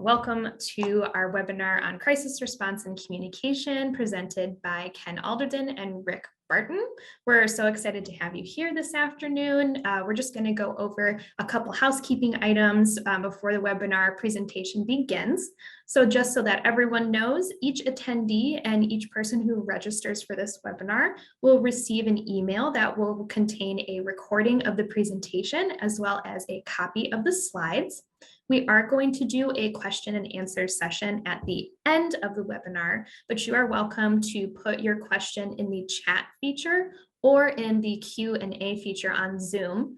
Welcome to our webinar on crisis response and communication presented by Ken Alderden and Rick Barton. We're so excited to have you here this afternoon. We're just going to go over a couple housekeeping items before the webinar presentation begins. So just so that everyone knows, each attendee and each person who registers for this webinar will receive an email that will contain a recording of the presentation as well as a copy of the slides. We are going to do a question and answer session at the end of the webinar, but you are welcome to put your question in the chat feature or in the Q&A feature on Zoom.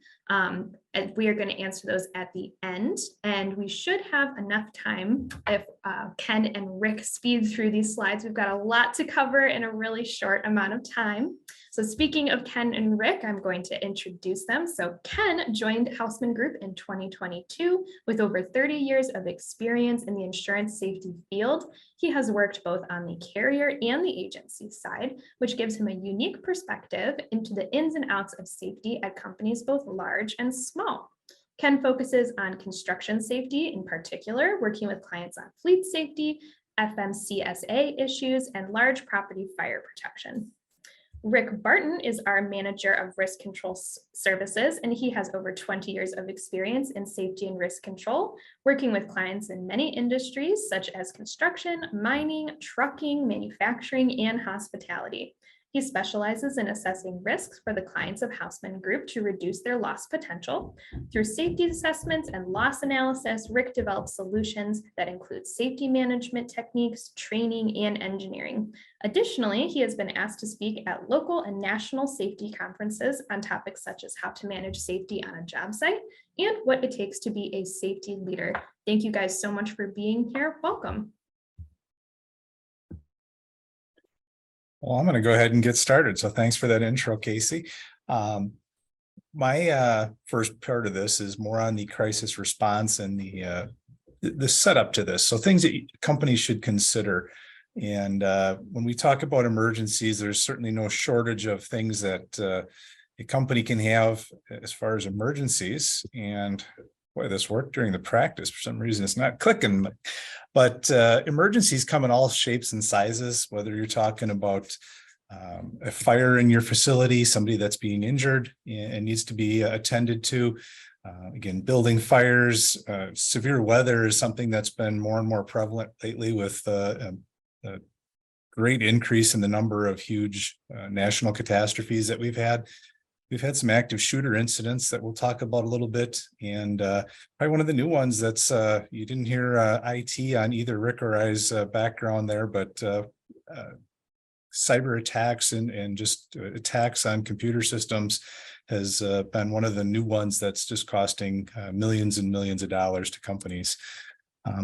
And we are going to answer those at the end, and we should have enough time if Ken and Rick speed through these slides. We've got a lot to cover in a really short amount of time. So speaking of Ken and Rick, I'm going to introduce them. So Ken joined Houseman Group in 2022 with over 30 years of experience in the insurance safety field. He has worked both on the carrier and the agency side, which gives him a unique perspective into the ins and outs of safety at companies both large and small. Ken focuses on construction safety in particular, working with clients on fleet safety, FMCSA issues, and large property fire protection. Rick Barton is our manager of risk control services, and he has over 20 years of experience in safety and risk control, working with clients in many industries such as construction, mining, trucking, manufacturing, and hospitality. He specializes in assessing risks for the clients of Houseman Group to reduce their loss potential. Through safety assessments and loss analysis, Rick develops solutions that include safety management techniques, training, and engineering. Additionally, he has been asked to speak at local and national safety conferences on topics such as how to manage safety on a job site and what it takes to be a safety leader. Thank you guys so much for being here. Welcome. Well, I'm going to go ahead and get started. So thanks for that intro, Casey. My first part of this is more on the crisis response and the setup to this. So things that companies should consider. And when we talk about emergencies, there's certainly no shortage of things that a company can have as far as emergencies. And boy, this worked during the practice. For some reason, it's not clicking. But emergencies come in all shapes and sizes, whether you're talking about a fire in your facility, somebody that's being injured and needs to be attended to. Again, building fires, severe weather is something that's been more and more prevalent lately with a great increase in the number of huge national catastrophes that we've had. We've had some active shooter incidents that we'll talk about a little bit. And probably one of the new ones that's, you didn't hear IT on either Rick or I's background there, but cyber attacks and just attacks on computer systems has been one of the new ones that's just costing millions and millions of dollars to companies.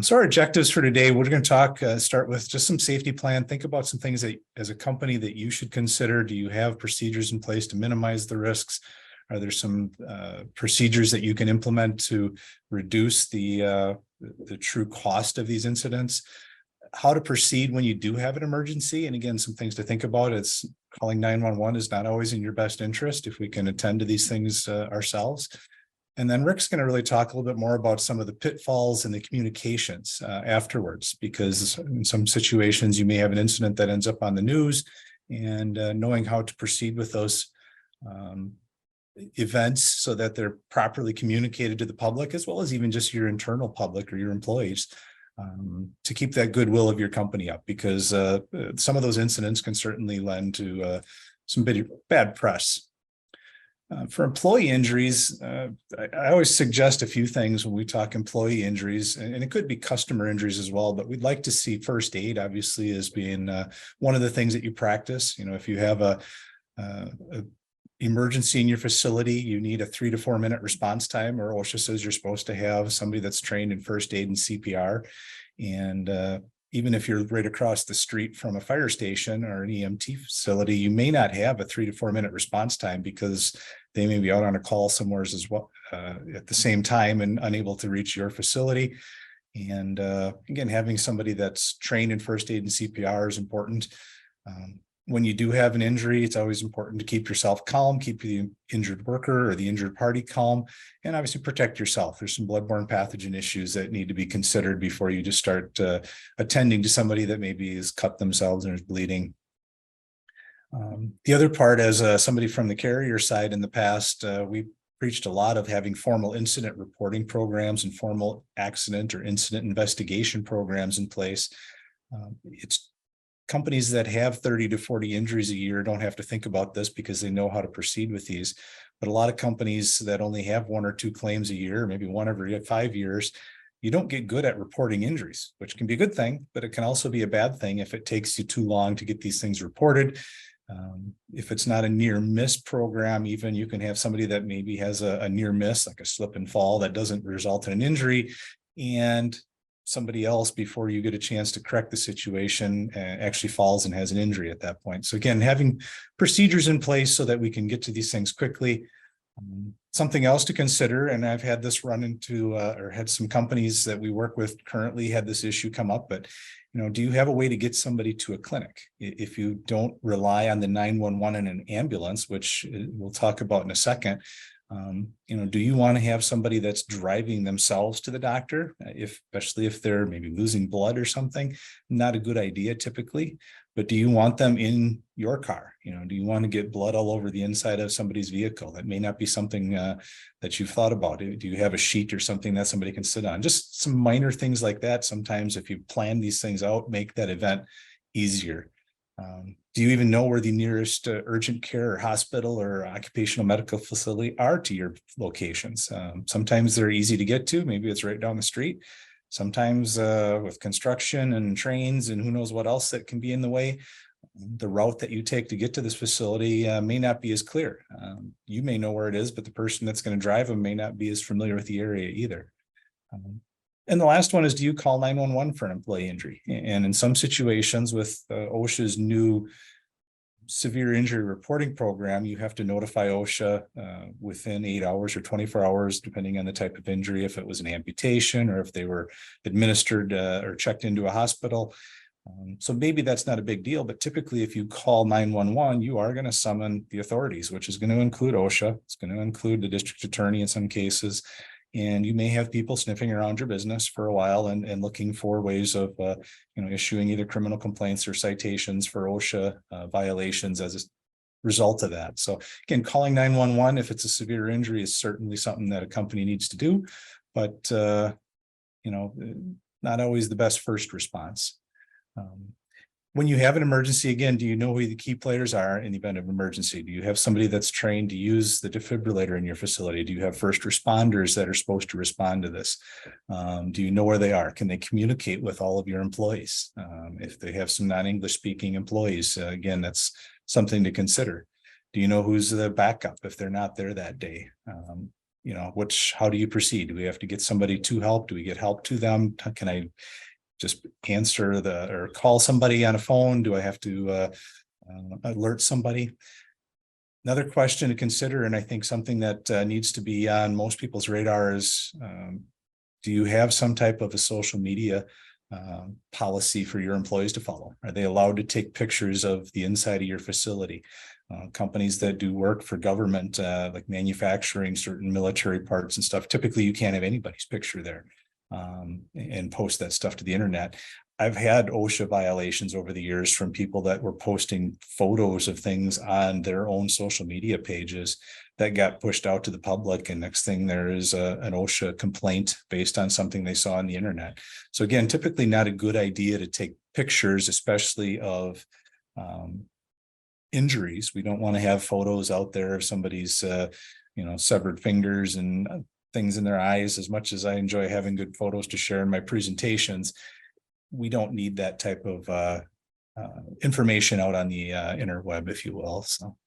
So our objectives for today, we're going to start with just some safety plan. Think about some things that as a company that you should consider. Do you have procedures in place to minimize the risks? Are there some procedures that you can implement to reduce the true cost of these incidents? How to proceed when you do have an emergency. And again, some things to think about. It's calling 911 is not always in your best interest if we can attend to these things ourselves. And then Rick's going to really talk a little bit more about some of the pitfalls and the communications afterwards, because in some situations you may have an incident that ends up on the news, and knowing how to proceed with those events so that they're properly communicated to the public, as well as even just your internal public or your employees, to keep that goodwill of your company up, because some of those incidents can certainly lend to some bad press. For employee injuries, I always suggest a few things when we talk employee injuries, and it could be customer injuries as well, but we'd like to see first aid, obviously, as being one of the things that you practice. You know, if you have a emergency in your facility, you need a 3 to 4 minute response time, or OSHA says you're supposed to have somebody that's trained in first aid and CPR. And even if you're right across the street from a fire station or an EMT facility, you may not have a 3 to 4 minute response time because they may be out on a call somewhere as well at the same time and unable to reach your facility. And again, having somebody that's trained in first aid and CPR is important. when you do have an injury, it's always important to keep yourself calm, keep the injured worker or the injured party calm, and obviously protect yourself. There's some bloodborne pathogen issues that need to be considered before you just start attending to somebody that maybe has cut themselves and is bleeding. The other part, as somebody from the carrier side in the past, we preached a lot of having formal incident reporting programs and formal accident or incident investigation programs in place. It's companies that have 30 to 40 injuries a year don't have to think about this because they know how to proceed with these. But a lot of companies that only have 1 or 2 claims a year, maybe one every 5 years, you don't get good at reporting injuries, which can be a good thing, but it can also be a bad thing if it takes you too long to get these things reported. If it's not a near miss program, even you can have somebody that maybe has a near miss, like a slip and fall that doesn't result in an injury, and somebody else, before you get a chance to correct the situation, actually falls and has an injury at that point. So again, having procedures in place so that we can get to these things quickly. Something else to consider, and I've had this run into, or had some companies that we work with currently had this issue come up, but do you have a way to get somebody to a clinic? If you don't rely on the 911 and an ambulance, which we'll talk about in a second, do you want to have somebody that's driving themselves to the doctor, especially if they're maybe losing blood or something? Not a good idea typically, but do you want them in your car? Do you want to get blood all over the inside of somebody's vehicle? That may not be something that you've thought about. Do you have a sheet or something that somebody can sit on? Just some minor things like that. Sometimes if you plan these things out, make that event easier. Do you even know where the nearest urgent care or hospital or occupational medical facility are to your locations? Sometimes they're easy to get to. Maybe it's right down the street. Sometimes with construction and trains and who knows what else that can be in the way, the route that you take to get to this facility may not be as clear. You may know where it is, but the person that's going to drive them may not be as familiar with the area either. And the last one is, do you call 911 for an employee injury? And in some situations with OSHA's new severe injury reporting program, you have to notify OSHA within 8 hours or 24 hours, depending on the type of injury, if it was an amputation or if they were administered or checked into a hospital. So maybe that's not a big deal, but typically if you call 911, you are going to summon the authorities, which is going to include OSHA. It's going to include the district attorney in some cases. And you may have people sniffing around your business for a while and looking for ways of, issuing either criminal complaints or citations for OSHA violations as a result of that. So again, calling 911 if it's a severe injury is certainly something that a company needs to do, but not always the best first response. When you have an emergency, again, do you know who the key players are in the event of emergency? Do you have somebody that's trained to use the defibrillator in your facility? Do you have first responders that are supposed to respond to this? Do you know where they are? Can they communicate with all of your employees? If they have some non-English speaking employees, again, that's something to consider. Do you know who's the backup if they're not there that day? How do you proceed? Do we have to get somebody to help? Do we get help to them? Can I just answer or call somebody on a phone? Do I have to alert somebody? Another question to consider, and I think something that needs to be on most people's radar is, do you have some type of a social media policy for your employees to follow? Are they allowed to take pictures of the inside of your facility? Companies that do work for government, like manufacturing certain military parts and stuff, typically you can't have anybody's picture there. And post that stuff to the internet. I've had OSHA violations over the years from people that were posting photos of things on their own social media pages that got pushed out to the public. And next thing there is an OSHA complaint based on something they saw on the internet. So again, typically not a good idea to take pictures, especially of injuries. We don't want to have photos out there of somebody's, severed fingers and things in their eyes. As much as I enjoy having good photos to share in my presentations, we don't need that type of information out on the interweb, if you will. So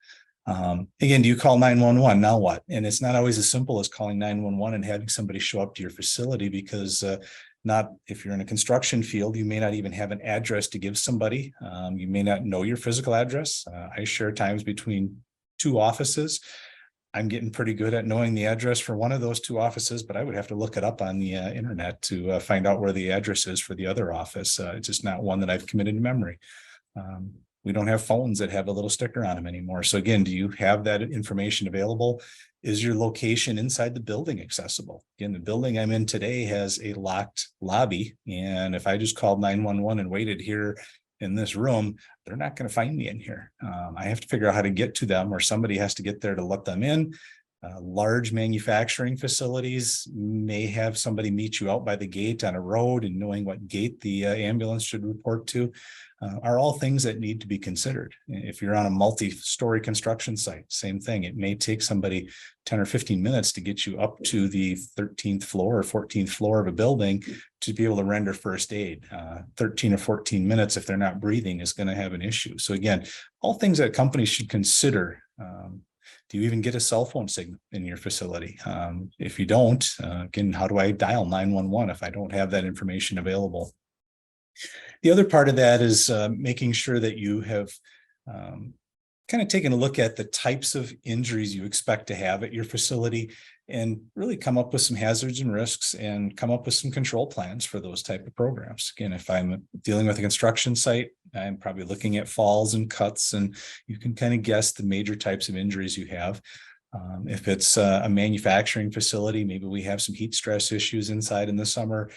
again, do you call 911? Now what? And it's not always as simple as calling 911 and having somebody show up to your facility, because if you're in a construction field, you may not even have an address to give somebody. You may not know your physical address. I share times between 2 offices. I'm getting pretty good at knowing the address for one of those 2 offices, but I would have to look it up on the internet to find out where the address is for the other office. It's just not one that I've committed to memory. We don't have phones that have a little sticker on them anymore. So again, do you have that information available? Is your location inside the building accessible? Again, the building I'm in today has a locked lobby. And if I just called 911 and waited here in this room, they're not going to find me in here. I have to figure out how to get to them, or somebody has to get there to let them in. Large manufacturing facilities may have somebody meet you out by the gate on a road, and knowing what gate the ambulance should report to are all things that need to be considered. If you're on a multi-story construction site, same thing. It may take somebody 10 or 15 minutes to get you up to the 13th floor or 14th floor of a building to be able to render first aid. 13 or 14 minutes, if they're not breathing, is going to have an issue. So again, all things that companies should consider. Do you even get a cell phone signal in your facility? If you don't, again, how do I dial 911 if I don't have that information available? The other part of that is making sure that you have kind of taken a look at the types of injuries you expect to have at your facility, and really come up with some hazards and risks, and come up with some control plans for those type of programs. Again, if I'm dealing with a construction site, I'm probably looking at falls and cuts, and you can kind of guess the major types of injuries you have. If it's a manufacturing facility, maybe we have some heat stress issues inside in the summer.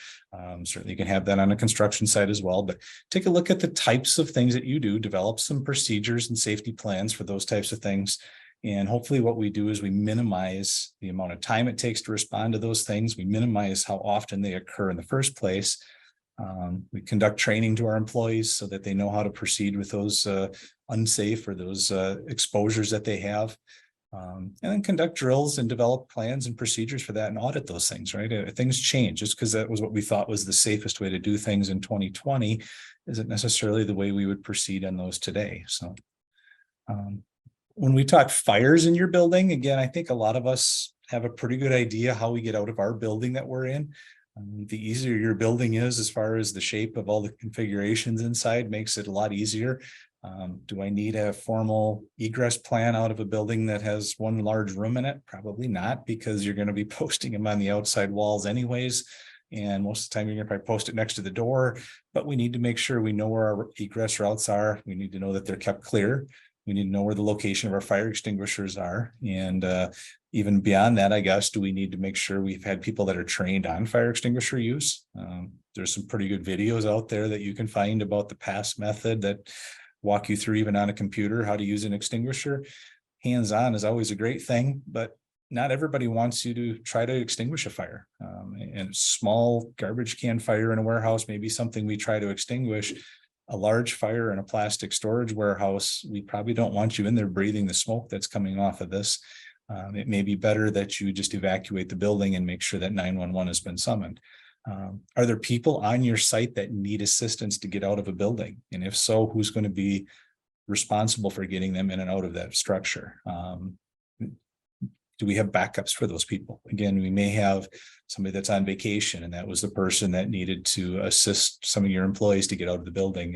Certainly you can have that on a construction site as well, but take a look at the types of things that you do, develop some procedures and safety plans for those types of things. And hopefully what we do is we minimize the amount of time it takes to respond to those things. We minimize how often they occur in the first place. We conduct training to our employees so that they know how to proceed with those unsafe or those exposures that they have. And then conduct drills and develop plans and procedures for that, and audit those things, right? Things change. Just because that was what we thought was the safest way to do things in 2020 isn't necessarily the way we would proceed on those today. So when we talk fires in your building, again, I think a lot of us have a pretty good idea how we get out of our building that we're in. The easier your building is, as far as the shape of all the configurations inside, makes it a lot easier. Do I need a formal egress plan out of a building that has one large room in it? Probably not, because you're going to be posting them on the outside walls anyways. And most of the time you're going to probably post it next to the door, but we need to make sure we know where our egress routes are. We need to know that they're kept clear. We need to know where the location of our fire extinguishers are. And even beyond that, I guess, do we need to make sure we've had people that are trained on fire extinguisher use? There's some pretty good videos out there that you can find about the PASS method that walk you through, even on a computer, how to use an extinguisher. Hands-on is always a great thing, but not everybody wants you to try to extinguish a fire. And small garbage can fire in a warehouse may be something we try to extinguish. A large fire in a plastic storage warehouse, we probably don't want you in there breathing the smoke that's coming off of this. It may be better that you just evacuate the building and make sure that 911 has been summoned. Are there people on your site that need assistance to get out of a building? And if so, who's going to be responsible for getting them in and out of that structure? Do we have backups for those people? Again, we may have somebody that's on vacation, and that was the person that needed to assist some of your employees to get out of the building.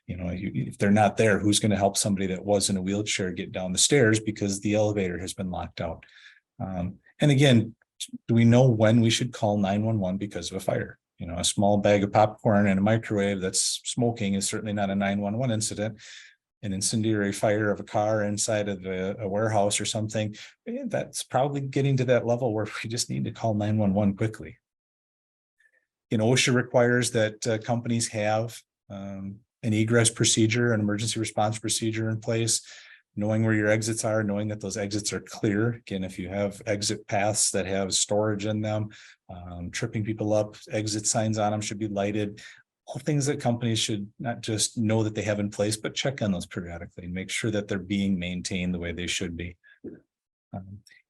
If they're not there, who's going to help somebody that was in a wheelchair get down the stairs because the elevator has been locked out? And again, do we know when we should call 911 because of a fire? A small bag of popcorn and a microwave that's smoking is certainly not a 911 incident. An incendiary fire of a car inside of a warehouse or something, that's probably getting to that level where we just need to call 911 quickly. OSHA requires that companies have an egress procedure, an emergency response procedure in place, knowing where your exits are, knowing that those exits are clear. Again, if you have exit paths that have storage in them, tripping people up, exit signs on them should be lighted. All things that companies should not just know that they have in place, but check on those periodically and make sure that they're being maintained the way they should be.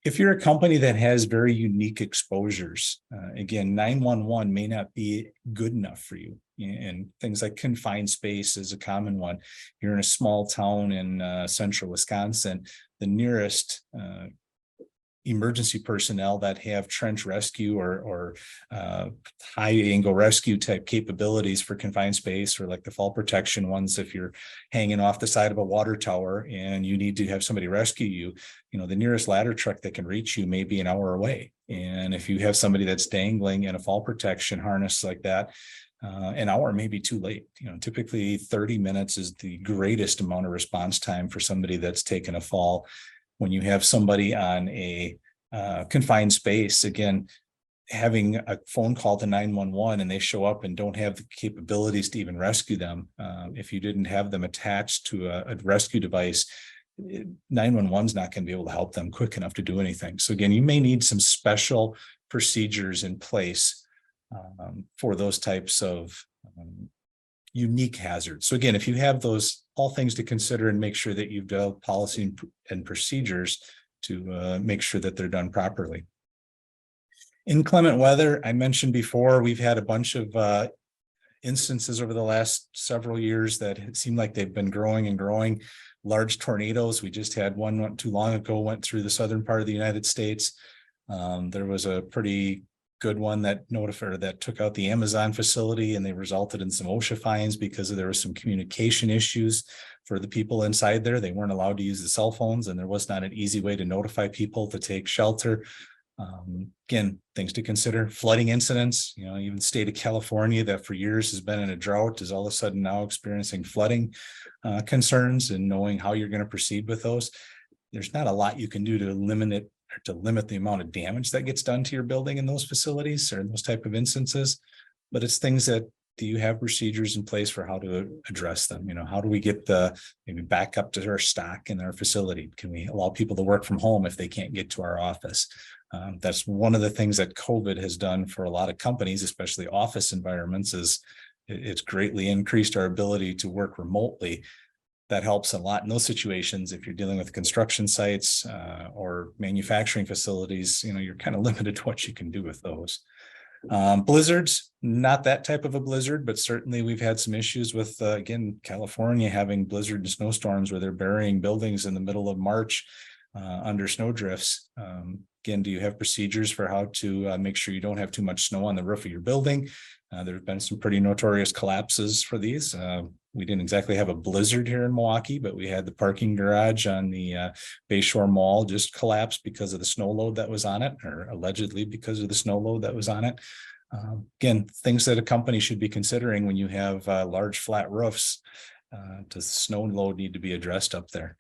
If you're a company that has very unique exposures, again, 911 may not be good enough for you. And things like confined space is a common one. You're in a small town in central Wisconsin, the nearest emergency personnel that have trench rescue or high angle rescue type capabilities for confined space, or like the fall protection ones. If you're hanging off the side of a water tower and you need to have somebody rescue you, the nearest ladder truck that can reach you may be an hour away. And if you have somebody that's dangling in a fall protection harness like that, an hour may be too late. Typically 30 minutes is the greatest amount of response time for somebody that's taken a fall. When you have somebody on a confined space, again, having a phone call to 911 and they show up and don't have the capabilities to even rescue them. If you didn't have them attached to a rescue device, 911 is not going to be able to help them quick enough to do anything. So again, you may need some special procedures in place for those types of unique hazards. So again, if you have those all things to consider and make sure that you've developed policy and procedures to make sure that they're done properly. Inclement weather, I mentioned before, we've had a bunch of instances over the last several years that it seemed like they've been growing and growing. Large tornadoes, we just had one not too long ago, went through the southern part of the United States. There was a pretty good one that took out the Amazon facility, and they resulted in some OSHA fines because there were some communication issues for the people inside there. They weren't allowed to use the cell phones, and there was not an easy way to notify people to take shelter. Again, things to consider. Flooding incidents, even the state of California that for years has been in a drought is all of a sudden now experiencing flooding concerns, and knowing how you're going to proceed with those. There's not a lot you can do to limit the amount of damage that gets done to your building in those facilities or in those type of instances, but it's things that do you have procedures in place for how to address them? How do we get maybe back up to our stock in our facility? Can we allow people to work from home if they can't get to our office? That's one of the things that COVID has done for a lot of companies, especially office environments, is it's greatly increased our ability to work remotely. That helps a lot in those situations. If you're dealing with construction sites or manufacturing facilities, you're kind of limited to what you can do with those. Blizzards, not that type of a blizzard, but certainly we've had some issues with, again, California having blizzard and snowstorms where they're burying buildings in the middle of March under snow drifts. Again, do you have procedures for how to make sure you don't have too much snow on the roof of your building? There have been some pretty notorious collapses for these. We didn't exactly have a blizzard here in Milwaukee, but we had the parking garage on the Bayshore Mall just collapsed because of the snow load that was on it, or allegedly because of the snow load that was on it. Again, things that a company should be considering when you have large flat roofs. Does the snow load need to be addressed up there?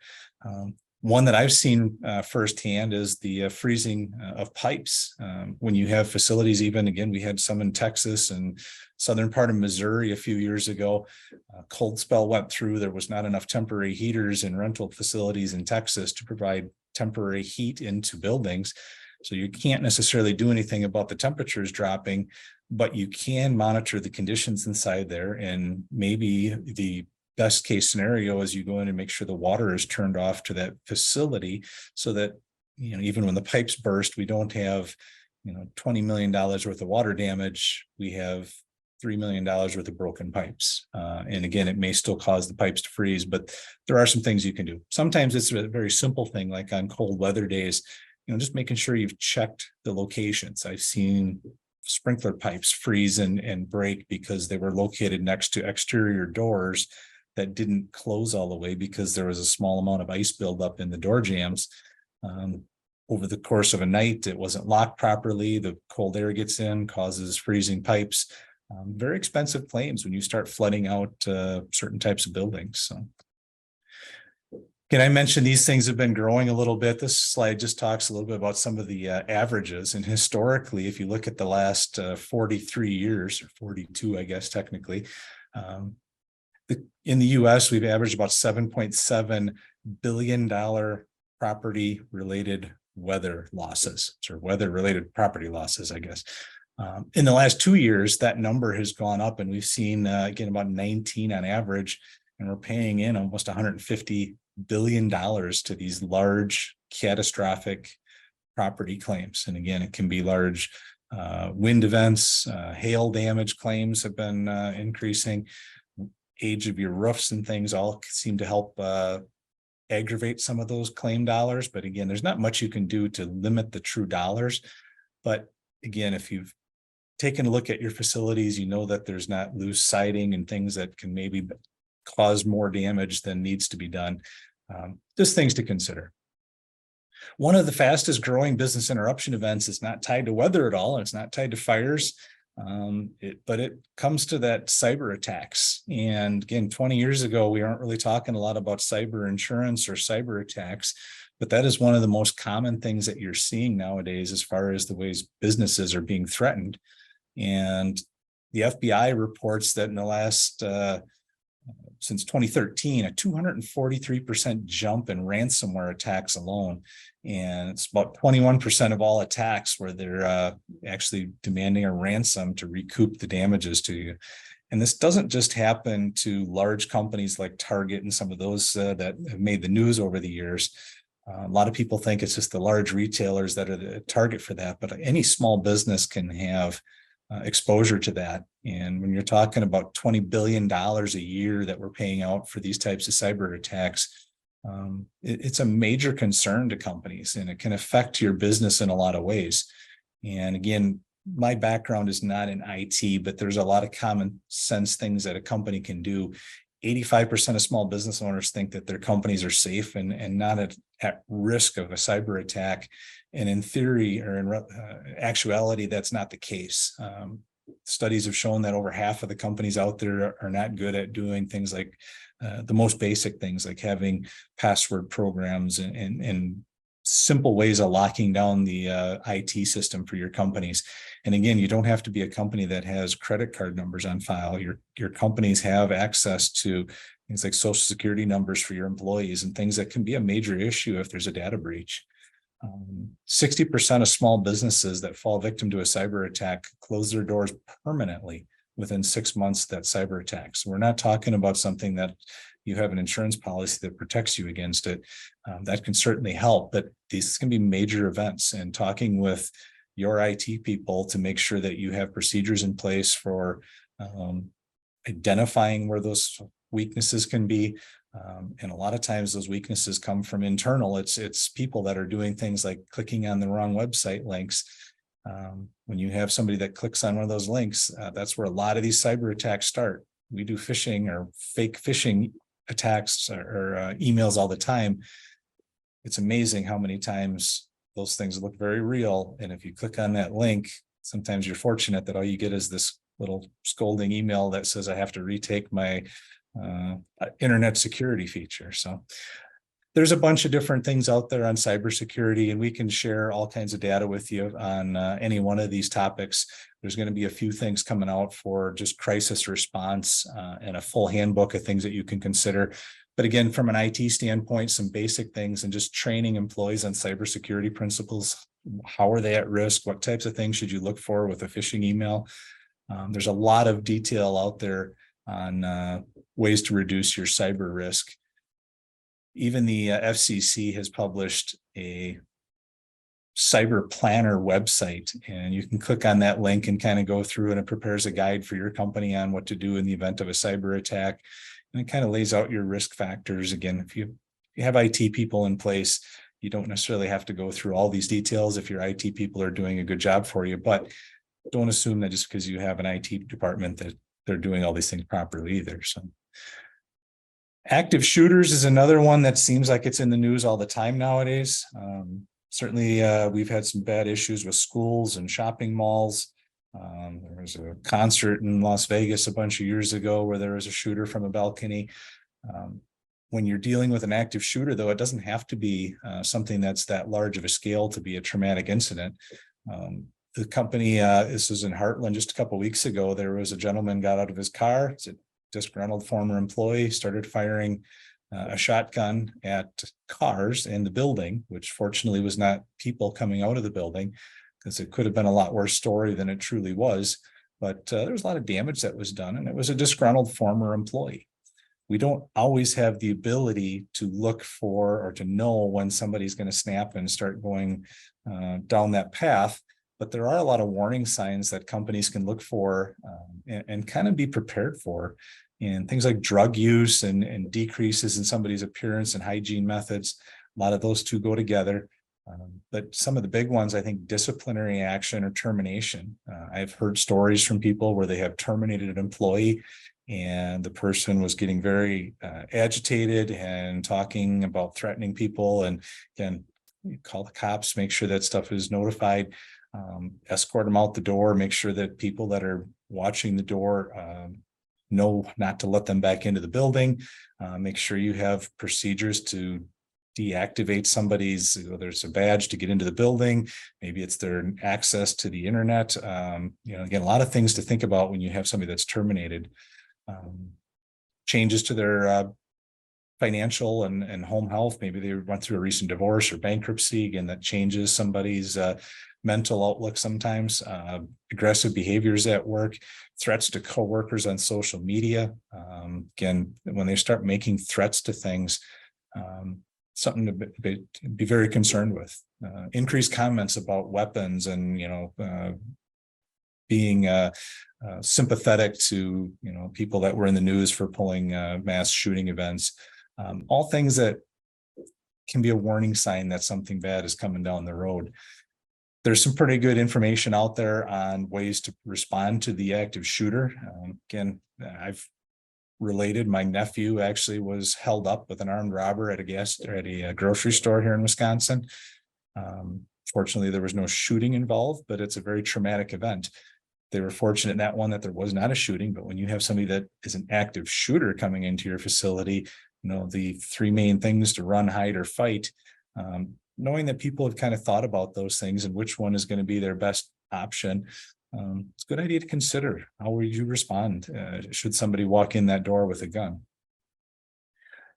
One that I've seen firsthand is the freezing of pipes. When you have facilities, even again, we had some in Texas and southern part of Missouri a few years ago. Cold spell went through. There was not enough temporary heaters in rental facilities in Texas to provide temporary heat into buildings. So you can't necessarily do anything about the temperatures dropping, but you can monitor the conditions inside there, and maybe the best case scenario is you go in and make sure the water is turned off to that facility so that, even when the pipes burst, we don't have, $20 million worth of water damage. We have $3 million worth of broken pipes. And again, it may still cause the pipes to freeze, but there are some things you can do. Sometimes it's a very simple thing, like on cold weather days, just making sure you've checked the locations. I've seen sprinkler pipes freeze and break because they were located next to exterior doors that didn't close all the way because there was a small amount of ice buildup in the door jambs. Over the course of a night, it wasn't locked properly. The cold air gets in, causes freezing pipes. Very expensive claims when you start flooding out certain types of buildings. So, again, I mentioned these things have been growing a little bit. This slide just talks a little bit about some of the averages. And historically, if you look at the last 43 years, or 42, I guess, technically, in the US, we've averaged about $7.7 billion property related weather losses, or weather related property losses, I guess. In the last 2 years, that number has gone up, and we've seen, again, about 19 on average, and we're paying in almost $150 billion to these large catastrophic property claims. And again, it can be large wind events, hail damage claims have been increasing. Age of your roofs and things all seem to help aggravate some of those claim dollars. But again, there's not much you can do to limit the true dollars. But again, if you've taken a look at your facilities, you know that there's not loose siding and things that can maybe cause more damage than needs to be done. Just things to consider. One of the fastest growing business interruption events is not tied to weather at all. And it's not tied to fires. But it comes to that cyber attacks. And again, 20 years ago, we aren't really talking a lot about cyber insurance or cyber attacks, but that is one of the most common things that you're seeing nowadays as far as the ways businesses are being threatened. And the FBI reports that in the last since 2013, a 243% jump in ransomware attacks alone. And it's about 21% of all attacks where they're actually demanding a ransom to recoup the damages to you. And this doesn't just happen to large companies like Target and some of those that have made the news over the years. A lot of people think it's just the large retailers that are the target for that, but any small business can have exposure to that. And when you're talking about $20 billion a year that we're paying out for these types of cyber attacks, it's a major concern to companies, and it can affect your business in a lot of ways. And again, my background is not in IT, but there's a lot of common sense things that a company can do. 85% of small business owners think that their companies are safe and not at risk of a cyber attack. And in theory, or in actuality, that's not the case. Studies have shown that over half of the companies out there are not good at doing things like the most basic things, like having password programs and simple ways of locking down the IT system for your companies. And again, you don't have to be a company that has credit card numbers on file. Your companies have access to things like social security numbers for your employees and things that can be a major issue if there's a data breach. 60% of small businesses that fall victim to a cyber attack close their doors permanently within 6 months of that cyber attack. So we're not talking about something that you have an insurance policy that protects you against it. That can certainly help, but these can be major events, and talking with your IT people to make sure that you have procedures in place for identifying where those weaknesses can be. And a lot of times those weaknesses come from internal. It's people that are doing things like clicking on the wrong website links. When you have somebody that clicks on one of those links, that's where a lot of these cyber attacks start. We do phishing or fake phishing attacks or emails all the time. It's amazing how many times those things look very real. And if you click on that link, sometimes you're fortunate that all you get is this little scolding email that says, I have to retake my internet security feature. So there's a bunch of different things out there on cybersecurity, and we can share all kinds of data with you on any one of these topics. There's going to be a few things coming out for just crisis response and a full handbook of things that you can consider. But again, from an IT standpoint, some basic things and just training employees on cybersecurity principles. How are they at risk? What types of things should you look for with a phishing email? There's a lot of detail out there on ways to reduce your cyber risk. Even the FCC has published a cyber planner website, and you can click on that link and kind of go through, and it prepares a guide for your company on what to do in the event of a cyber attack. And it kind of lays out your risk factors. Again, if you have IT people in place, you don't necessarily have to go through all these details if your IT people are doing a good job for you, but don't assume that just because you have an IT department that they're doing all these things properly either. So active shooters is another one that seems like it's in the news all the time nowadays. Certainly, we've had some bad issues with schools and shopping malls. There was a concert in Las Vegas a bunch of years ago where there was a shooter from a balcony. When you're dealing with an active shooter, though, it doesn't have to be something that's that large of a scale to be a traumatic incident. The company, this was in Heartland just a couple of weeks ago, there was a gentleman got out of his car. It's a disgruntled former employee, started firing a shotgun at cars in the building, which fortunately was not people coming out of the building, because it could have been a lot worse story than it truly was. But there was a lot of damage that was done, and it was a disgruntled former employee. We don't always have the ability to look for or to know when somebody's going to snap and start going down that path. But there are a lot of warning signs that companies can look for and kind of be prepared for. And things like drug use and decreases in somebody's appearance and hygiene methods, a lot of those two go together. But some of the big ones, I think, disciplinary action or termination. I've heard stories from people where they have terminated an employee and the person was getting very agitated and talking about threatening people. And again, you call the cops, make sure that stuff is notified. escort them out the door, make sure that people that are watching the door know not to let them back into the building. Make sure you have procedures to deactivate somebody's, whether it's a badge to get into the building, maybe it's their access to the internet. Again, a lot of things to think about when you have somebody that's terminated. Changes to their financial and home health. Maybe they went through a recent divorce or bankruptcy. Again, that changes somebody's mental outlook sometimes. Aggressive behaviors at work, threats to coworkers on social media. Again, when they start making threats to things, something to be very concerned with. Increased comments about weapons and, being sympathetic to, people that were in the news for pulling mass shooting events. All things that can be a warning sign that something bad is coming down the road. There's some pretty good information out there on ways to respond to the active shooter. Again, I've related, my nephew actually was held up with an armed robber at a grocery store here in Wisconsin. Fortunately, there was no shooting involved, but it's a very traumatic event. They were fortunate in that one that there was not a shooting, but when you have somebody that is an active shooter coming into your facility, the three main things to run, hide, or fight, knowing that people have kind of thought about those things and which one is going to be their best option. It's a good idea to consider. How would you respond should somebody walk in that door with a gun?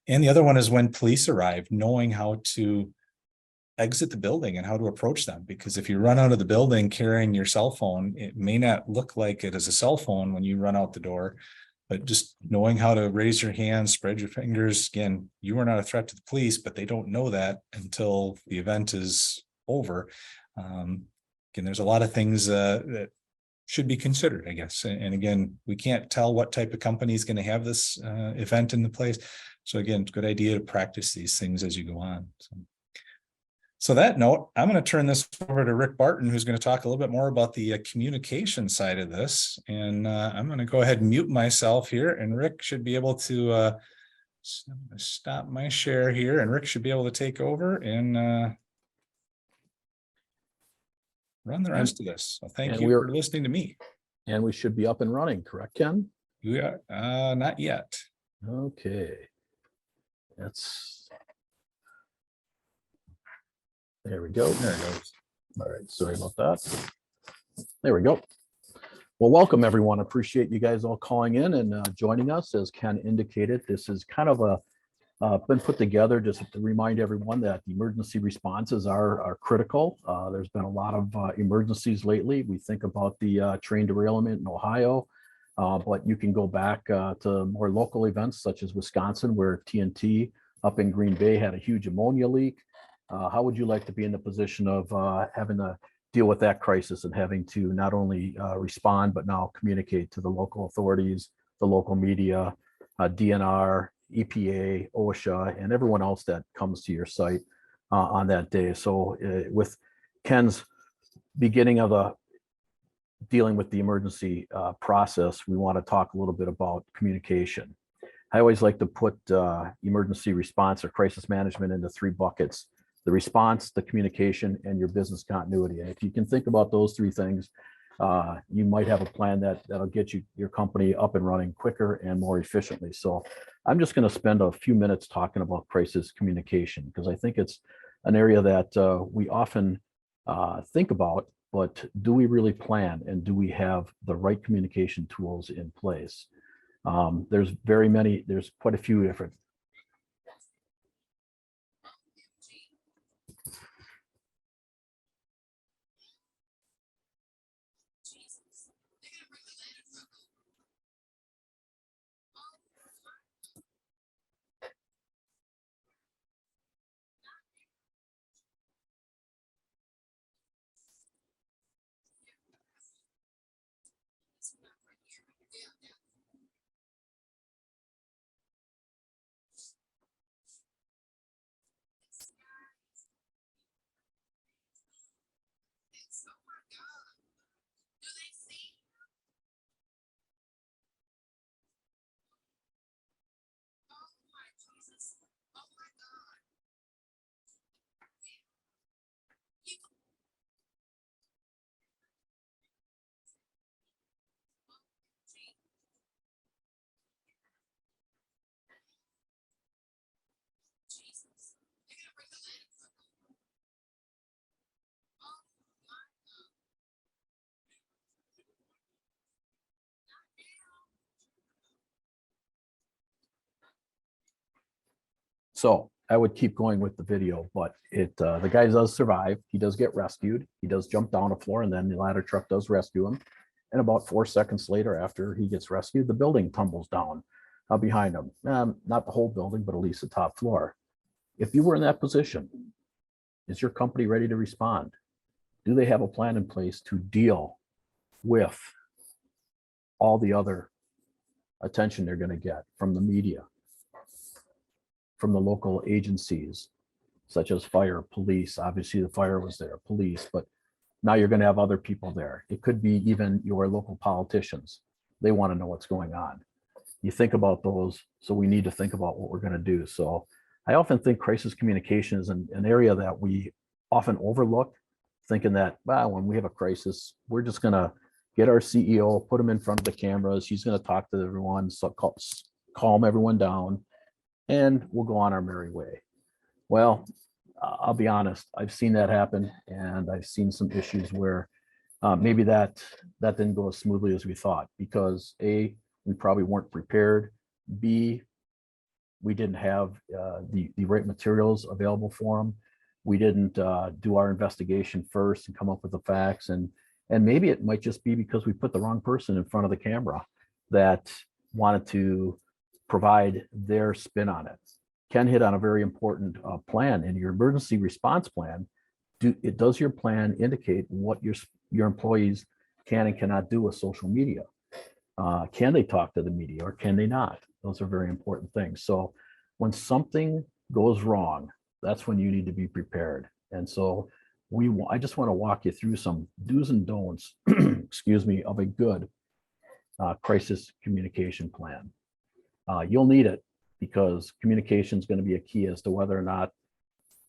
And the other one is when police arrive, knowing how to exit the building and how to approach them. Because if you run out of the building carrying your cell phone, it may not look like it is a cell phone when you run out the door, but just knowing how to raise your hands, spread your fingers. Again, you are not a threat to the police, but they don't know that until the event is over. Again, there's a lot of things that should be considered, I guess. And again, we can't tell what type of company is going to have this event in the place. So again, it's a good idea to practice these things as you go on. So that note, I'm going to turn this over to Rick Barton, who's going to talk a little bit more about the communication side of this. And I'm going to go ahead and mute myself here, and Rick should be able to stop my share here, and Rick should be able to take over and run the rest of this. So thank you for listening to me. And we should be up and running, correct, Ken? We are not yet. Okay. There we go. There it goes. All right, sorry about that. There we go. Well, welcome everyone. Appreciate you guys all calling in and joining us. As Ken indicated, this is kind of been put together just to remind everyone that the emergency responses are critical. There's been a lot of emergencies lately. We think about the train derailment in Ohio, but you can go back to more local events such as Wisconsin, where TNT up in Green Bay had a huge ammonia leak. How would you like to be in the position of having to deal with that crisis and having to not only respond, but now communicate to the local authorities, the local media, DNR, EPA, OSHA, and everyone else that comes to your site on that day? So with Ken's beginning of dealing with the emergency process, we want to talk a little bit about communication. I always like to put emergency response or crisis management into three buckets: the response, the communication, and your business continuity. And if you can think about those three things, you might have a plan that'll get your company up and running quicker and more efficiently. So I'm just going to spend a few minutes talking about crisis communication, because I think it's an area that we often think about, but do we really plan, and do we have the right communication tools in place? There's quite a few different So I would keep going with the video, but the guy does survive. He does get rescued. He does jump down a floor, and then the ladder truck does rescue him. And about 4 seconds later, after he gets rescued, the building tumbles down behind him. Not the whole building, but at least the top floor. If you were in that position, is your company ready to respond? Do they have a plan in place to deal with all the other attention they're going to get from the media, from the local agencies, such as fire, police? Obviously, the fire was there, police, but now you're going to have other people there. It could be even your local politicians. They want to know what's going on. You think about those, so we need to think about what we're going to do. So I often think crisis communication is an area that we often overlook, thinking that, well, when we have a crisis, we're just going to get our CEO, put him in front of the cameras. He's going to talk to everyone, so calm everyone down, and we'll go on our merry way. Well, I'll be honest, I've seen that happen, and I've seen some issues where maybe that didn't go as smoothly as we thought, because A, we probably weren't prepared. B, we didn't have the right materials available for them. We didn't do our investigation first and come up with the facts. And maybe it might just be because we put the wrong person in front of the camera that wanted to provide their spin on it. Ken hit on a very important plan in your emergency response plan. Does your plan indicate what your employees can and cannot do with social media? Can they talk to the media or can they not? Those are very important things. So when something goes wrong, that's when you need to be prepared. And so I just want to walk you through some do's and don'ts, excuse me, of a good crisis communication plan. You'll need it because communication is going to be a key as to whether or not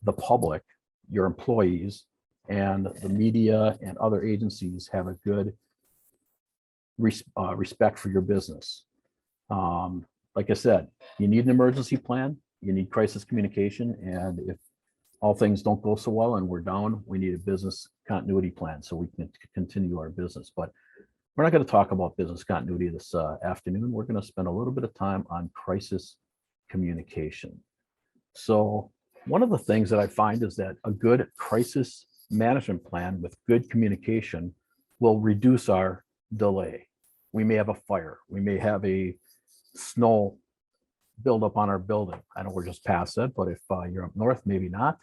the public, your employees, and the media and other agencies have a good respect for your business. Like I said, you need an emergency plan, you need crisis communication, and if all things don't go so well and we're down, we need a business continuity plan so we can continue our business. But we're not going to talk about business continuity this afternoon. We're going to spend a little bit of time on crisis communication. So one of the things that I find is that a good crisis management plan with good communication will reduce our delay. We may have a fire. We may have a snow build up on our building. I know we're just past that, but if you're up north, maybe not.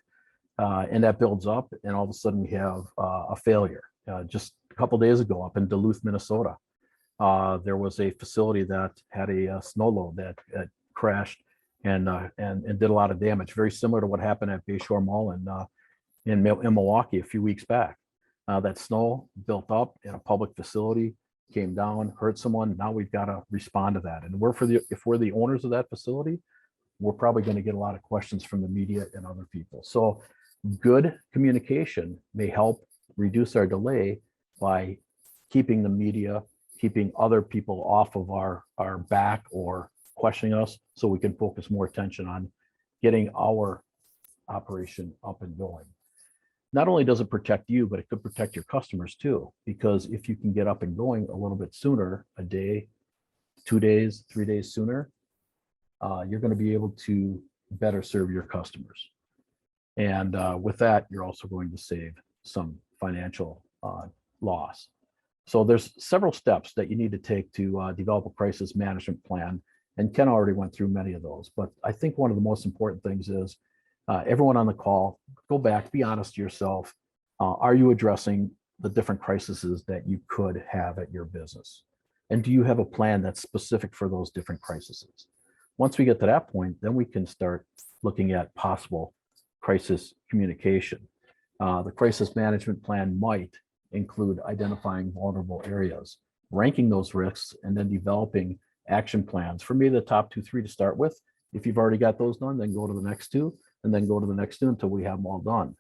And that builds up, and all of a sudden we have a failure. Just a couple of days ago up in Duluth, Minnesota, there was a facility that had a snow load that crashed and did a lot of damage, very similar to what happened at Bayshore Mall in Milwaukee a few weeks back. That snow built up in a public facility, came down, hurt someone. Now we've got to respond to that. And if we're the owners of that facility, we're probably going to get a lot of questions from the media and other people. So good communication may help reduce our delay by keeping the media, keeping other people off of our back or questioning us, so we can focus more attention on getting our operation up and going. Not only does it protect you, but it could protect your customers too, because if you can get up and going a little bit sooner, a day, 2 days, 3 days sooner, you're going to be able to better serve your customers. And with that, you're also going to save some financial loss. So there's several steps that you need to take to develop a crisis management plan. And Ken already went through many of those, but I think one of the most important things is everyone on the call, go back, be honest to yourself. Are you addressing the different crises that you could have at your business? And do you have a plan that's specific for those different crises? Once we get to that point, then we can start looking at possible crisis communication. The crisis management plan might include identifying vulnerable areas, ranking those risks, and then developing action plans. For me, the top 2, 3 to start with. If you've already got those done, then go to the next 2, and then go to the next 2 until we have them all done.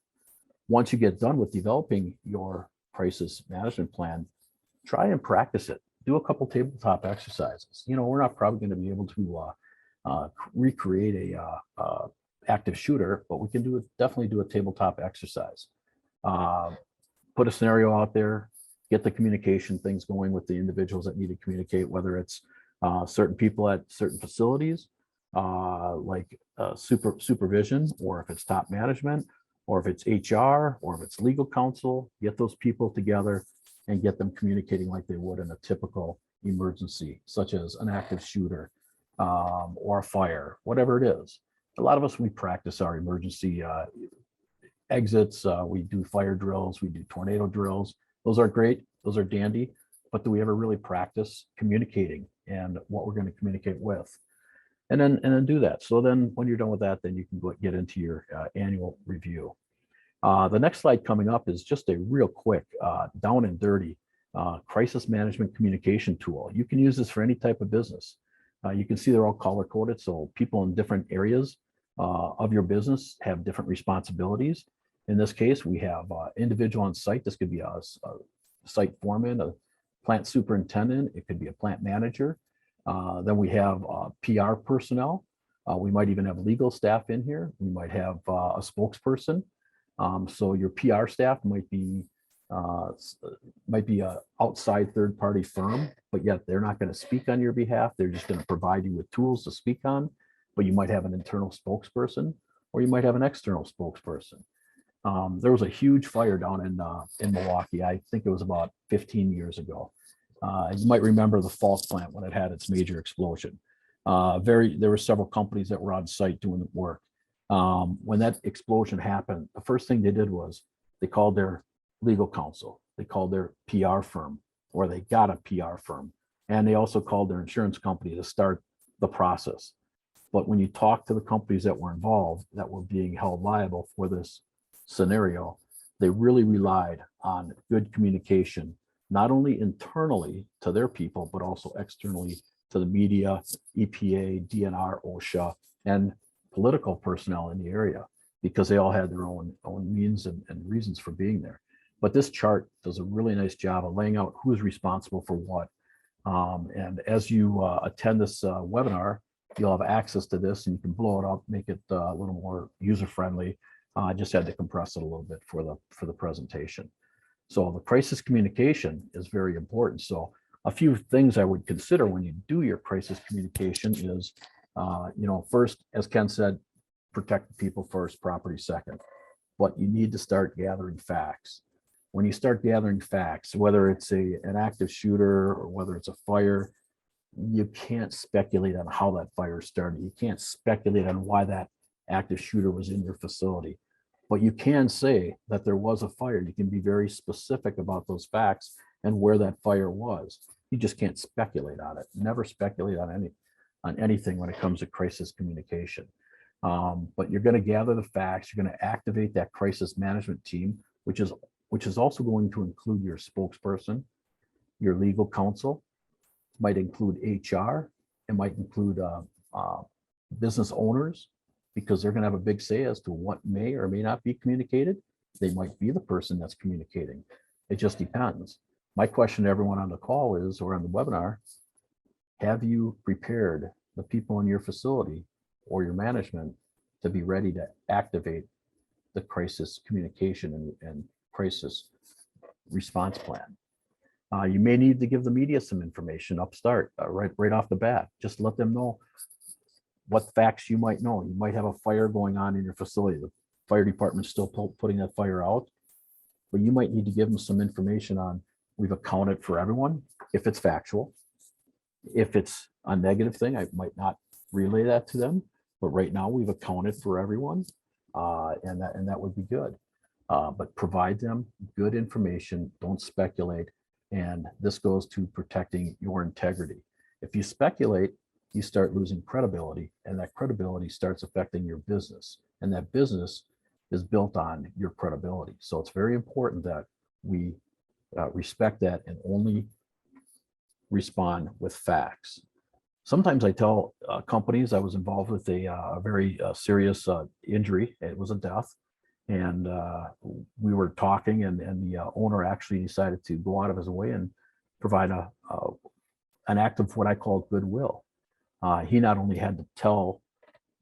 Once you get done with developing your crisis management plan, try and practice it. Do a couple tabletop exercises. We're not probably going to be able to recreate a active shooter, but we can definitely do a tabletop exercise. Put a scenario out there, get the communication things going with the individuals that need to communicate, whether it's certain people at certain facilities like supervision, or if it's top management, or if it's HR, or if it's legal counsel, get those people together and get them communicating like they would in a typical emergency, such as an active shooter or a fire, whatever it is. A lot of us, we practice our emergency exits. We do fire drills, we do tornado drills. Those are great, those are dandy, but do we ever really practice communicating and what we're going to communicate with? And then do that. So then when you're done with that, then you can get into your annual review. The next slide coming up is just a real quick down and dirty crisis management communication tool. You can use this for any type of business. You can see they're all color coded, so people in different areas of your business have different responsibilities. In this case, we have individual on site. This could be a site foreman, a plant superintendent. It could be a plant manager. Then we have PR personnel. We might even have legal staff in here. We might have a spokesperson. So your PR staff might be a outside third-party firm, but yet they're not going to speak on your behalf. They're just going to provide you with tools to speak on. But you might have an internal spokesperson, or you might have an external spokesperson. There was a huge fire down in Milwaukee. I think it was about 15 years ago. You might remember the Falk plant when it had its major explosion. There were several companies that were on site doing the work. When that explosion happened, the first thing they did was they called their legal counsel, they called their PR firm, or they got a PR firm, and they also called their insurance company to start the process. But when you talk to the companies that were involved, that were being held liable for this scenario, they really relied on good communication, not only internally to their people, but also externally to the media, EPA, DNR, OSHA, and political personnel in the area, because they all had their own means and reasons for being there. But this chart does a really nice job of laying out who's responsible for what. And as you attend this webinar, you'll have access to this and you can blow it up, make it a little more user-friendly. I just had to compress it a little bit for the presentation. So the crisis communication is very important. So a few things I would consider when you do your crisis communication is, first, as Ken said, protect the people first, property second. But you need to start gathering facts. When you start gathering facts, whether it's an active shooter or whether it's a fire, you can't speculate on how that fire started. You can't speculate on why that active shooter was in your facility. But you can say that there was a fire. You can be very specific about those facts and where that fire was. You just can't speculate on it. Never speculate on anything when it comes to crisis communication. But you're going to gather the facts. You're going to activate that crisis management team, which is also going to include your spokesperson, your legal counsel, might include HR, it might include business owners, because they're going to have a big say as to what may or may not be communicated. They might be the person that's communicating. It just depends. My question to everyone on the call is, or on the webinar, have you prepared the people in your facility or your management to be ready to activate the crisis communication and crisis response plan? You may need to give the media some information upstart, right off the bat. Just let them know what facts you might know. You might have a fire going on in your facility. The fire department's still putting that fire out, but you might need to give them some information on, we've accounted for everyone, if it's factual. If it's a negative thing, I might not relay that to them, but right now we've accounted for everyone, and that would be good. But provide them good information, don't speculate, and this goes to protecting your integrity. If you speculate, you start losing credibility, and that credibility starts affecting your business, and that business is built on your credibility. So it's very important that we respect that and only respond with facts. Sometimes I tell companies, I was involved with a very serious injury. It was a death, and we were talking, and the owner actually decided to go out of his way and provide an act of what I call goodwill. He not only had to tell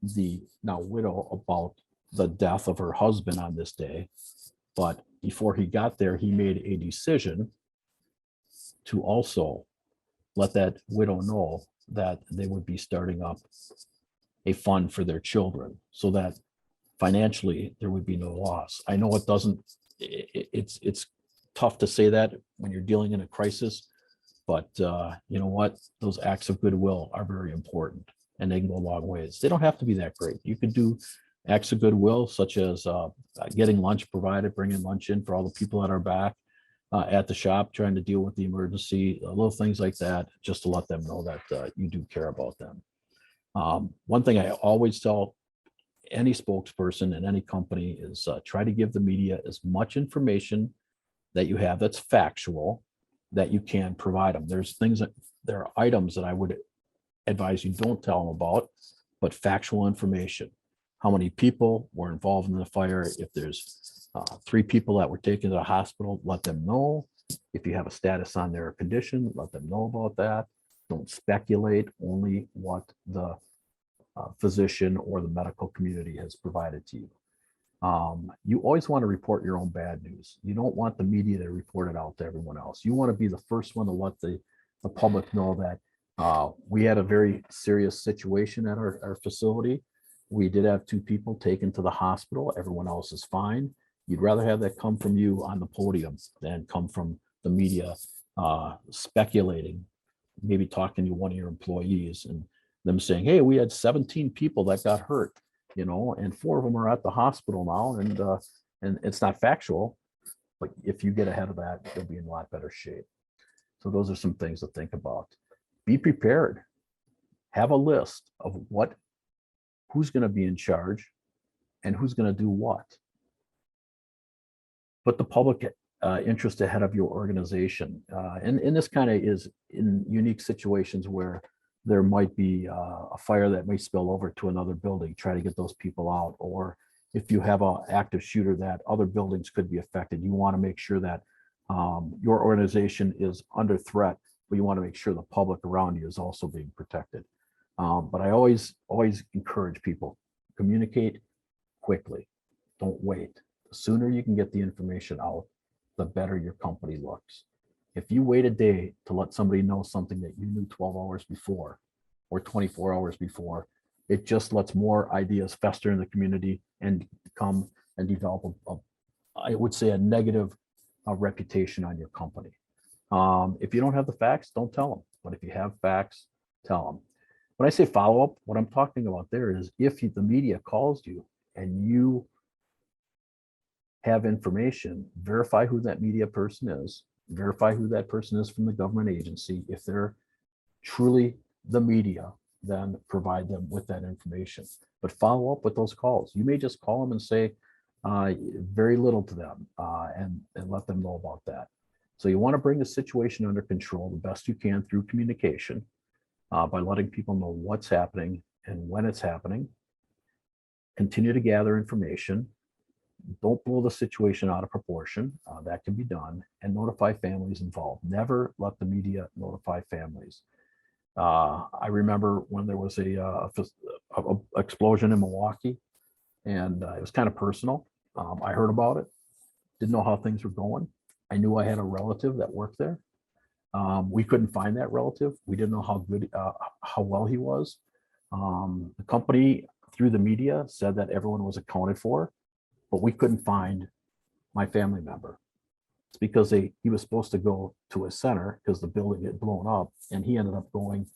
the now widow about the death of her husband on this day, but before he got there, he made a decision to also let that widow know that they would be starting up a fund for their children so that financially there would be no loss. I know it doesn't, it's tough to say that when you're dealing in a crisis, but you know what? Those acts of goodwill are very important and they can go a long ways. They don't have to be that great. You could do acts of goodwill such as getting lunch provided, bringing lunch in for all the people that are back at the shop, trying to deal with the emergency, little things like that, just to let them know that you do care about them. One thing I always tell any spokesperson in any company is try to give the media as much information that you have that's factual that you can provide them. There's things that there are items that I would advise you don't tell them about, but factual information. How many people were involved in the fire? If there's 3 people that were taken to the hospital, let them know. If you have a status on their condition, let them know about that. Don't speculate, only what the physician or the medical community has provided to you. You always want to report your own bad news. You don't want the media to report it out to everyone else. You want to be the first one to let the public know that we had a very serious situation at our facility. We did have 2 people taken to the hospital. Everyone else is fine. You'd rather have that come from you on the podium than come from the media speculating, maybe talking to one of your employees and them saying, hey, we had 17 people that got hurt, you know, and 4 of them are at the hospital now, and it's not factual. But if you get ahead of that, you'll be in a lot better shape. So those are some things to think about. Be prepared. Have a list of who's going to be in charge and who's going to do what. Put the public interest ahead of your organization. And this kind of is in unique situations where there might be a fire that may spill over to another building, try to get those people out. Or if you have an active shooter that other buildings could be affected, you want to make sure that your organization is under threat, but you want to make sure the public around you is also being protected. But I always encourage people, communicate quickly. Don't wait. The sooner you can get the information out, the better your company looks. If you wait a day to let somebody know something that you knew 12 hours before or 24 hours before, it just lets more ideas fester in the community and come and develop I would say a negative reputation on your company. If you don't have the facts, don't tell them. But if you have facts, tell them. When I say follow up, what I'm talking about there is if the media calls you and you have information, verify who that media person is, verify who that person is from the government agency. If they're truly the media, then provide them with that information. But follow up with those calls. You may just call them and say very little to them and let them know about that. So you want to bring the situation under control the best you can through communication by letting people know what's happening and when it's happening. Continue to gather information. Don't blow the situation out of proportion. That can be done, and notify families involved. Never let the media notify families. I remember when there was a explosion in Milwaukee, and it was kind of personal. I heard about it, didn't know how things were going. I knew I had a relative that worked there. We couldn't find that relative. We didn't know how well he was. The company through the media said that everyone was accounted for, but we couldn't find my family member. It's because he was supposed to go to a center because the building had blown up, and he ended up going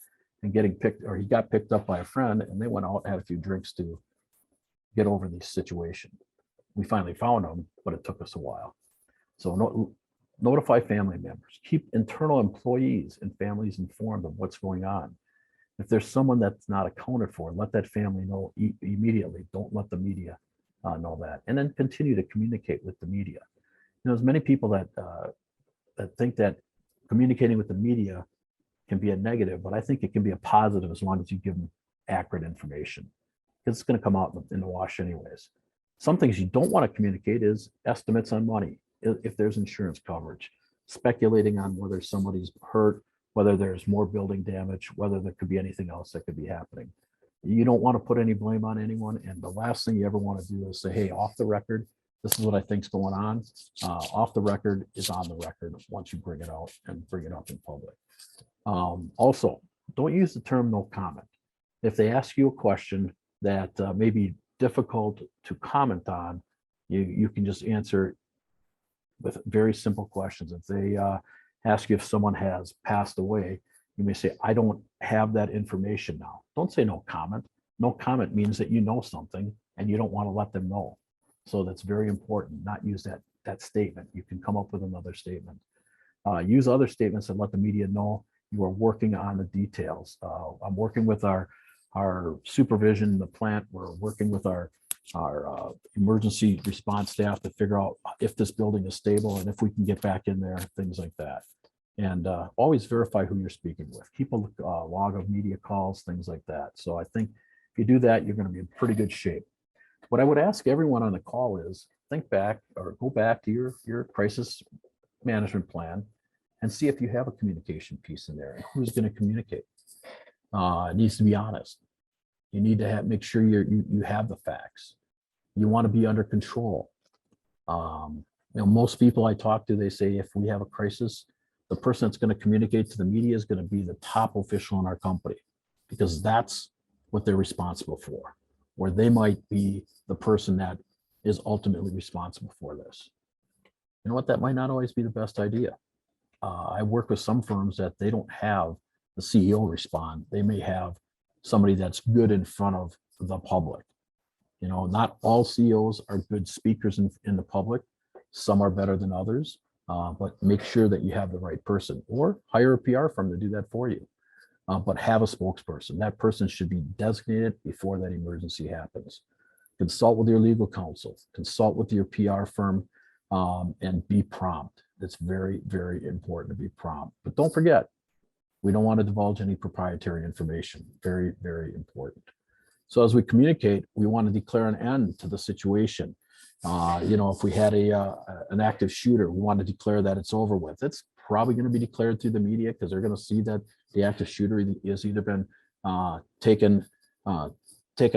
and he got picked up by a friend, and they went out and had a few drinks to get over the situation. We finally found him, but it took us a while. So notify family members. Keep internal employees and families informed of what's going on. If there's someone that's not accounted for, let that family know immediately. Don't let the media know that, and then continue to communicate with the media. There's many people that think that communicating with the media can be a negative, but I think it can be a positive as long as you give them accurate information, because it's going to come out in the wash anyways. Some things you don't want to communicate is estimates on money, if there's insurance coverage, speculating on whether somebody's hurt, whether there's more building damage, whether there could be anything else that could be happening. You don't want to put any blame on anyone. And the last thing you ever want to do is say, hey, off the record, this is what I think's going on. Off the record is on the record once you bring it out and bring it up in public. Also, don't use the term no comment. If they ask you a question, that may be difficult to comment on, you can just answer with very simple questions. If they ask you if someone has passed away, you may say, I don't have that information now. Don't say no comment. No comment means that you know something and you don't want to let them know. So that's very important. Not use that statement. You can come up with another statement. Use other statements and let the media know you are working on the details. I'm working with our supervision, the plant. We're working with our emergency response staff to figure out if this building is stable and if we can get back in there, things like that. And always verify who you're speaking with. Keep a log of media calls, things like that. So I think if you do that, you're going to be in pretty good shape. What I would ask everyone on the call is think back or go back to your crisis management plan and see if you have a communication piece in there and who's going to communicate. It needs to be honest. You need to make sure you have the facts. You want to be under control. Most people I talk to, they say if we have a crisis, the person that's going to communicate to the media is going to be the top official in our company, because that's what they're responsible for, or they might be the person that is ultimately responsible for this. You know what? That might not always be the best idea. I work with some firms that they don't have the CEO respond. They may have somebody that's good in front of the public. Not all CEOs are good speakers in the public. Some are better than others, but make sure that you have the right person, or hire a PR firm to do that for you. But have a spokesperson. That person should be designated before that emergency happens. Consult with your legal counsel, consult with your PR firm, and be prompt. It's very, very important to be prompt. But don't forget, we don't want to divulge any proprietary information. Very, very important. So as we communicate, we want to declare an end to the situation. If we had an active shooter, we want to declare that it's over with. It's probably going to be declared through the media because they're going to see that the active shooter has either been taken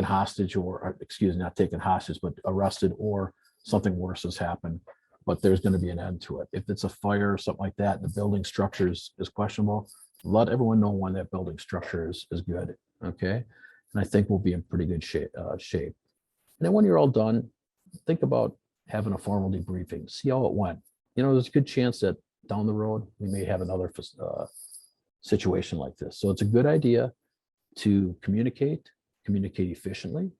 hostage, or not taken hostage, but arrested, or something worse has happened. But there's going to be an end to it. If it's a fire or something like that, the building structure is questionable, let everyone know when that building structure is good. Okay. And I think we'll be in pretty good shape. And then when you're all done, think about having a formal debriefing, see how it went. There's a good chance that down the road, we may have another situation like this. So it's a good idea to communicate efficiently,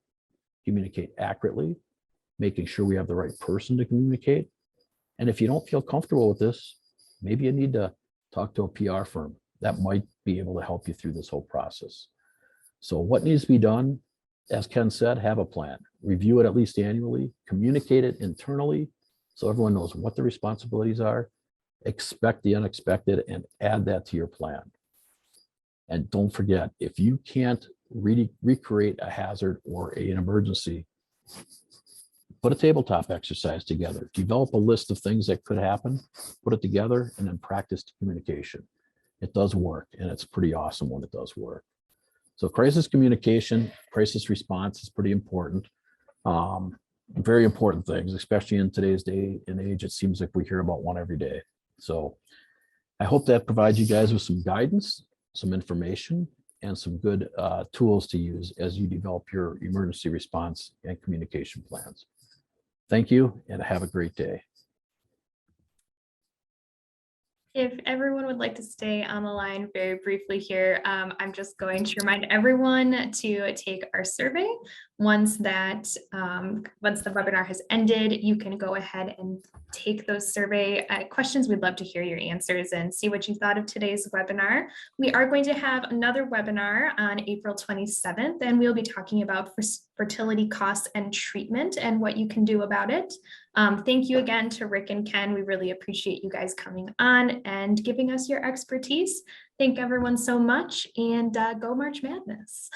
communicate accurately, making sure we have the right person to communicate. And if you don't feel comfortable with this, maybe you need to talk to a PR firm that might be able to help you through this whole process. So what needs to be done? As Ken said, have a plan, review it at least annually, communicate it internally so everyone knows what the responsibilities are, expect the unexpected, and add that to your plan. And don't forget, if you can't recreate a hazard or an emergency, put a tabletop exercise together, develop a list of things that could happen, put it together, and then practice communication. It does work, and it's pretty awesome when it does work. So crisis communication, crisis response is pretty important. Very important things, especially in today's day and age. It seems like we hear about one every day. So I hope that provides you guys with some guidance, some information, and some good tools to use as you develop your emergency response and communication plans. Thank you, and have a great day. If everyone would like to stay on the line very briefly here, I'm just going to remind everyone to take our survey. Once the webinar has ended, you can go ahead and take those survey questions. We'd love to hear your answers and see what you thought of today's webinar. We are going to have another webinar on April 27th, and we'll be talking about fertility costs and treatment and what you can do about it. Thank you again to Rick and Ken. We really appreciate you guys coming on and giving us your expertise. Thank everyone so much, and go March Madness.